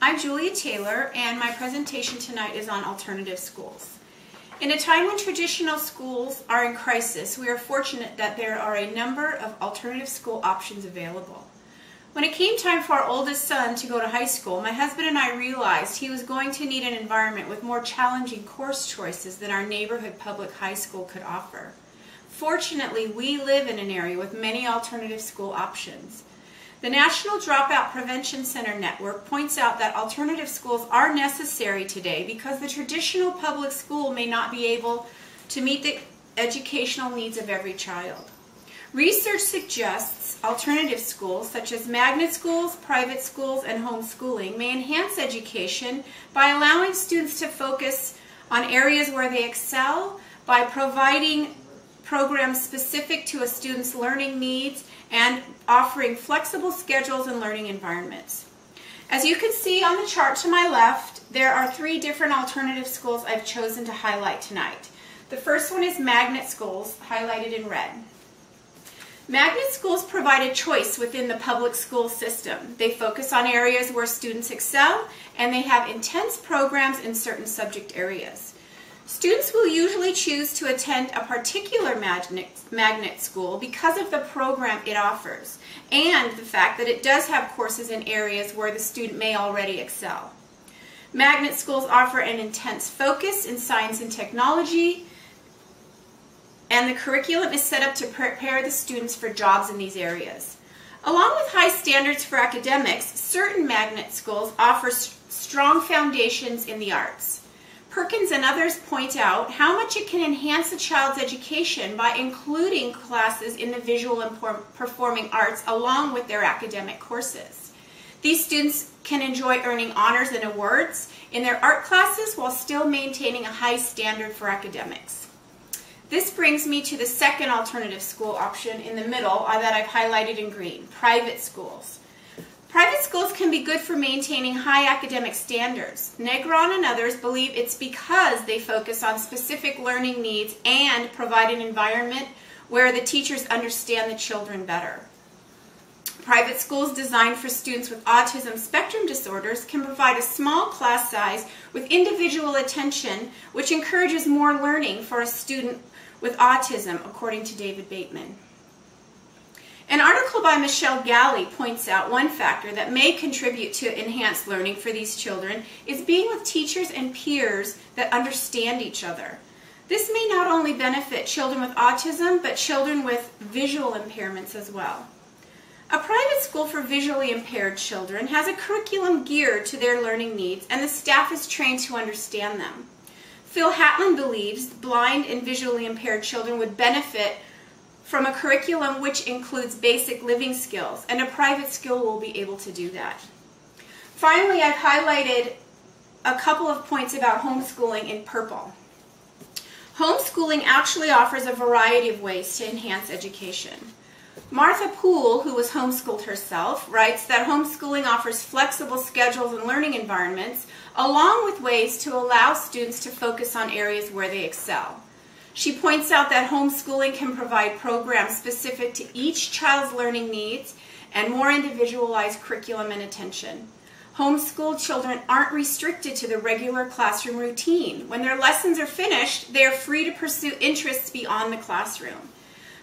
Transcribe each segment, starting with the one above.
I'm Julia Taylor, and my presentation tonight is on alternative schools. In a time when traditional schools are in crisis, we are fortunate that there are a number of alternative school options available. When it came time for our oldest son to go to high school, my husband and I realized he was going to need an environment with more challenging course choices than our neighborhood public high school could offer. Fortunately, we live in an area with many alternative school options. The National Dropout Prevention Center Network points out that alternative schools are necessary today because the traditional public school may not be able to meet the educational needs of every child. Research suggests alternative schools, such as magnet schools, private schools, and homeschooling, may enhance education by allowing students to focus on areas where they excel, by providing programs specific to a student's learning needs, and offering flexible schedules and learning environments. As you can see on the chart to my left, there are three different alternative schools I've chosen to highlight tonight. The first one is magnet schools, highlighted in red. Magnet schools provide a choice within the public school system. They focus on areas where students excel, and they have intense programs in certain subject areas. Students will usually choose to attend a particular magnet school because of the program it offers and the fact that it does have courses in areas where the student may already excel. Magnet schools offer an intense focus in science and technology, and the curriculum is set up to prepare the students for jobs in these areas. Along with high standards for academics, certain magnet schools offer strong foundations in the arts. Perkins and others point out how much it can enhance a child's education by including classes in the visual and performing arts along with their academic courses. These students can enjoy earning honors and awards in their art classes while still maintaining a high standard for academics. This brings me to the second alternative school option in the middle that I've highlighted in green, private schools. Private schools can be good for maintaining high academic standards. Negron and others believe it's because they focus on specific learning needs and provide an environment where the teachers understand the children better. Private schools designed for students with autism spectrum disorders can provide a small class size with individual attention, which encourages more learning for a student with autism, according to David Bateman. An article by Michelle Galley points out one factor that may contribute to enhanced learning for these children is being with teachers and peers that understand each other. This may not only benefit children with autism, but children with visual impairments as well. A private school for visually impaired children has a curriculum geared to their learning needs, and the staff is trained to understand them. Phil Hatlin believes blind and visually impaired children would benefit from a curriculum which includes basic living skills, and a private school will be able to do that. Finally, I've highlighted a couple of points about homeschooling in purple. Homeschooling actually offers a variety of ways to enhance education. Martha Poole, who was homeschooled herself, writes that homeschooling offers flexible schedules and learning environments, along with ways to allow students to focus on areas where they excel. She points out that homeschooling can provide programs specific to each child's learning needs and more individualized curriculum and attention. Homeschooled children aren't restricted to the regular classroom routine. When their lessons are finished, they are free to pursue interests beyond the classroom.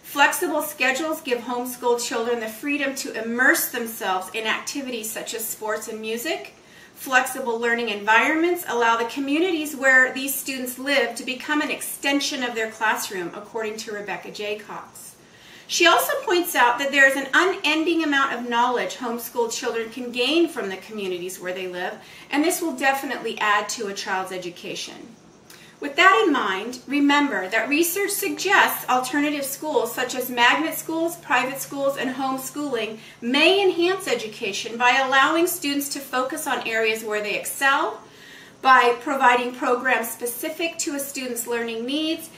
Flexible schedules give homeschooled children the freedom to immerse themselves in activities such as sports and music. Flexible learning environments allow the communities where these students live to become an extension of their classroom, according to Rebecca J. Cox. She also points out that there is an unending amount of knowledge homeschooled children can gain from the communities where they live, and this will definitely add to a child's education. With that in mind, remember that research suggests alternative schools such as magnet schools, private schools, and homeschooling may enhance education by allowing students to focus on areas where they excel, by providing programs specific to a student's learning needs,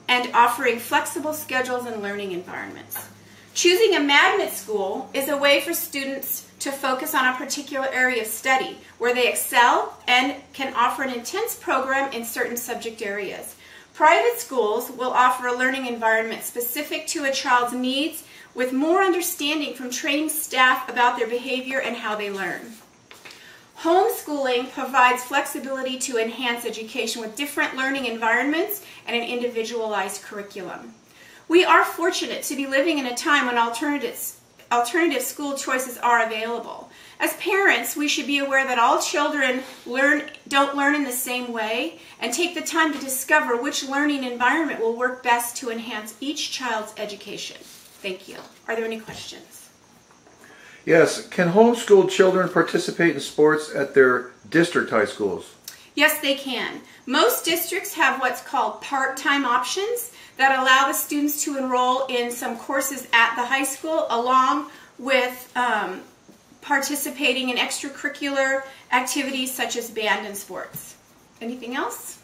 and offering flexible schedules and learning environments. Choosing a magnet school is a way for students to focus on a particular area of study where they excel and can offer an intense program in certain subject areas. Private schools will offer a learning environment specific to a child's needs with more understanding from training staff about their behavior and how they learn. Homeschooling provides flexibility to enhance education with different learning environments and an individualized curriculum. We are fortunate to be living in a time when alternative school choices are available. As parents, we should be aware that all children don't learn in the same way, and take the time to discover which learning environment will work best to enhance each child's education. Thank you. Are there any questions? Yes. Can homeschooled children participate in sports at their district high schools? Yes, they can. Most districts have what's called part-time options that allow the students to enroll in some courses at the high school along with participating in extracurricular activities such as band and sports. Anything else?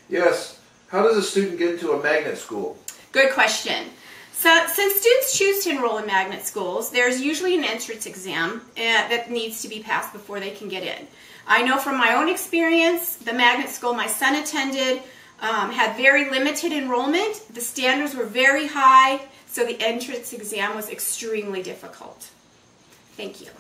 Yes. How does a student get into a magnet school? Good question. So, since students choose to enroll in magnet schools, there's usually an entrance exam that needs to be passed before they can get in. I know from my own experience, the magnet school my son attended had very limited enrollment. The standards were very high, so the entrance exam was extremely difficult. Thank you.